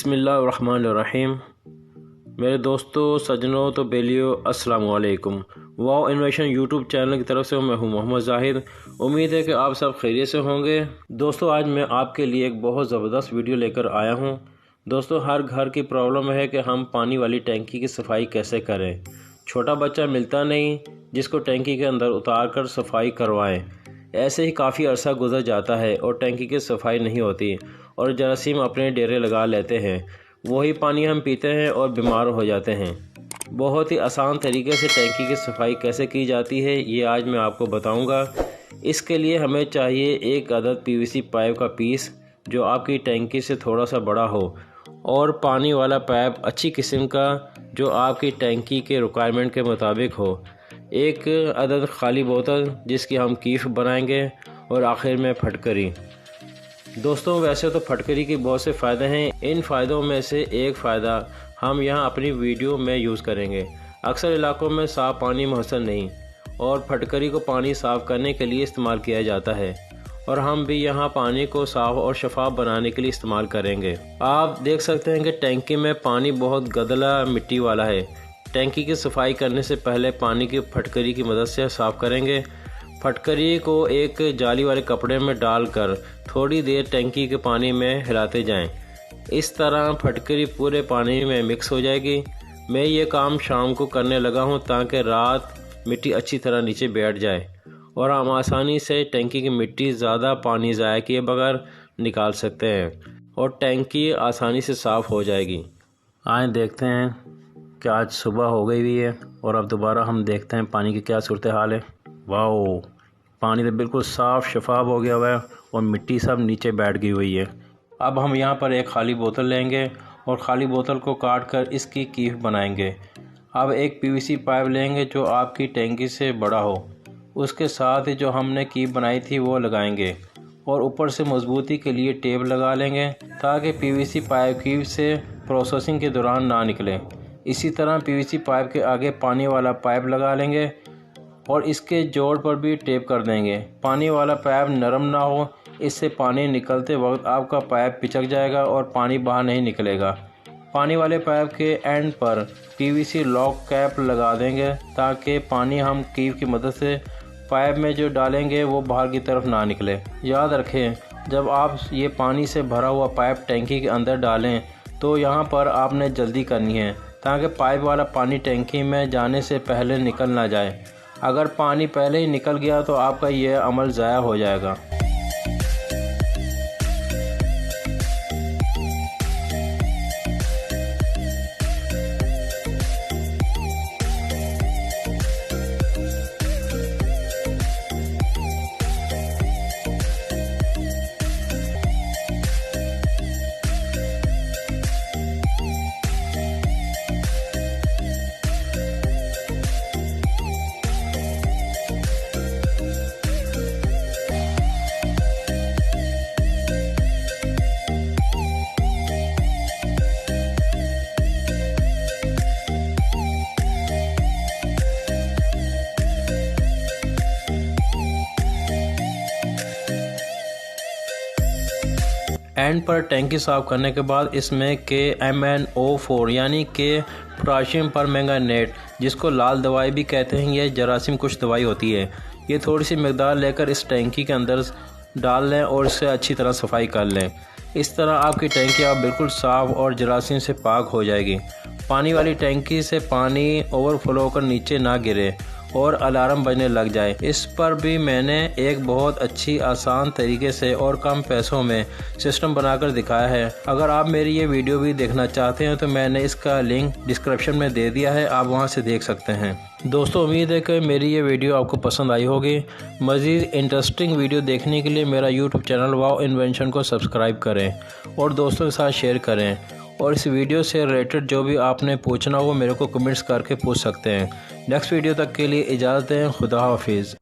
बिस्मिल्लाहिर्रहमानिर्रहीम। मेरे दोस्तों, सजनों, तो बेलियो, अस्सलाम वालेकुम। वाओ इन्वेंशन यूट्यूब चैनल की तरफ से मैं हूं मोहम्मद जाहिद। उम्मीद है कि आप सब खैरियत से होंगे। दोस्तों, आज मैं आपके लिए एक बहुत ज़बरदस्त वीडियो लेकर आया हूं। दोस्तों, हर घर की प्रॉब्लम है कि हम पानी वाली टैंकी की सफाई कैसे करें। छोटा बच्चा मिलता नहीं जिसको टैंकी के अंदर उतार कर सफाई करवाएं। ऐसे ही काफ़ी अरसा गुजर जाता है और टैंकी की सफाई नहीं होती और जरासीम अपने डेरे लगा लेते हैं। वही पानी हम पीते हैं और बीमार हो जाते हैं। बहुत ही आसान तरीके से टैंकी की सफाई कैसे की जाती है ये आज मैं आपको बताऊंगा। इसके लिए हमें चाहिए एक अदद पीवीसी पाइप का पीस जो आपकी टैंकी से थोड़ा सा बड़ा हो, और पानी वाला पाइप अच्छी किस्म का जो आपकी टैंकी के रिक्वायरमेंट के मुताबिक हो। एक अदद खाली बोतल जिसकी हम कीफ बनाएंगे, और आखिर में फटकरी। दोस्तों, वैसे तो फटकरी के बहुत से फ़ायदे हैं। इन फ़ायदों में से एक फ़ायदा हम यहाँ अपनी वीडियो में यूज़ करेंगे। अक्सर इलाकों में साफ़ पानी मुयस्सर नहीं, और फटकरी को पानी साफ़ करने के लिए इस्तेमाल किया जाता है, और हम भी यहाँ पानी को साफ़ और शफाफ बनाने के लिए इस्तेमाल करेंगे। आप देख सकते हैं कि टैंकी में पानी बहुत गदला मिट्टी वाला है। टैंकी की सफाई करने से पहले पानी की फटकरी की मदद से साफ़ करेंगे। फटकरी को एक जाली वाले कपड़े में डालकर थोड़ी देर टैंकी के पानी में हिलाते जाएं। इस तरह फटकरी पूरे पानी में मिक्स हो जाएगी। मैं ये काम शाम को करने लगा हूँ ताकि रात मिट्टी अच्छी तरह नीचे बैठ जाए और हम आसानी से टैंकी की मिट्टी ज़्यादा पानी ज़ाया किए बगैर निकाल सकते हैं और टैंकी आसानी से साफ़ हो जाएगी। आए देखते हैं कि आज सुबह हो गई हुई है और अब दोबारा हम देखते हैं पानी की क्या सूरत हाल है। वाओ, पानी तो बिल्कुल साफ़ शफाफ हो गया हुआ है और मिट्टी सब नीचे बैठ गई हुई है। अब हम यहाँ पर एक खाली बोतल लेंगे और खाली बोतल को काट कर इसकी कीफ बनाएंगे। अब एक पीवीसी पाइप लेंगे जो आपकी टैंकी से बड़ा हो। उसके साथ ही जो हमने कीफ बनाई थी वो लगाएंगे और ऊपर से मजबूती के लिए टेप लगा लेंगे ताकि पीवीसी पाइप कीफ से प्रोसेसिंग के दौरान ना निकले। इसी तरह पीवीसी पाइप के आगे पानी वाला पाइप लगा लेंगे और इसके जोड़ पर भी टेप कर देंगे। पानी वाला पाइप नरम ना हो, इससे पानी निकलते वक्त आपका पाइप पिचक जाएगा और पानी बाहर नहीं निकलेगा। पानी वाले पाइप के एंड पर पीवीसी लॉक कैप लगा देंगे ताकि पानी हम कीफ की मदद से पाइप में जो डालेंगे वो बाहर की तरफ ना निकले। याद रखें, जब आप ये पानी से भरा हुआ पाइप टैंकी के अंदर डालें तो यहाँ पर आपने जल्दी करनी है ताकि पाइप वाला पानी टैंकी में जाने से पहले निकल ना जाए। अगर पानी पहले ही निकल गया तो आपका यह अमल ज़ाया हो जाएगा। एंड पर टैंकी साफ़ करने के बाद इसमें KMnO4 यानी के पोटाशियम परमैंगनेट, जिसको लाल दवाई भी कहते हैं, यह जरासीम कुछ दवाई होती है। ये थोड़ी सी मकदार लेकर इस टैंकी के अंदर डाल लें और इससे अच्छी तरह सफाई कर लें। इस तरह आपकी टैंकी अब बिल्कुल साफ़ और जरासीम से पाक हो जाएगी। पानी वाली टैंकी से पानी ओवरफ्लो होकर नीचे ना गिरे और अलार्म बजने लग जाए, इस पर भी मैंने एक बहुत अच्छी आसान तरीके से और कम पैसों में सिस्टम बनाकर दिखाया है। अगर आप मेरी ये वीडियो भी देखना चाहते हैं तो मैंने इसका लिंक डिस्क्रिप्शन में दे दिया है, आप वहां से देख सकते हैं। दोस्तों, उम्मीद है कि मेरी ये वीडियो आपको पसंद आई होगी। मज़ीद इंटरेस्टिंग वीडियो देखने के लिए मेरा यूट्यूब चैनल वाओ इन्वेंशन को सब्सक्राइब करें और दोस्तों के साथ शेयर करें, और इस वीडियो से रिलेटेड जो भी आपने पूछना हो मेरे को कमेंट्स करके पूछ सकते हैं। नेक्स्ट वीडियो तक के लिए इजाज़त दें। खुदा हाफिज़।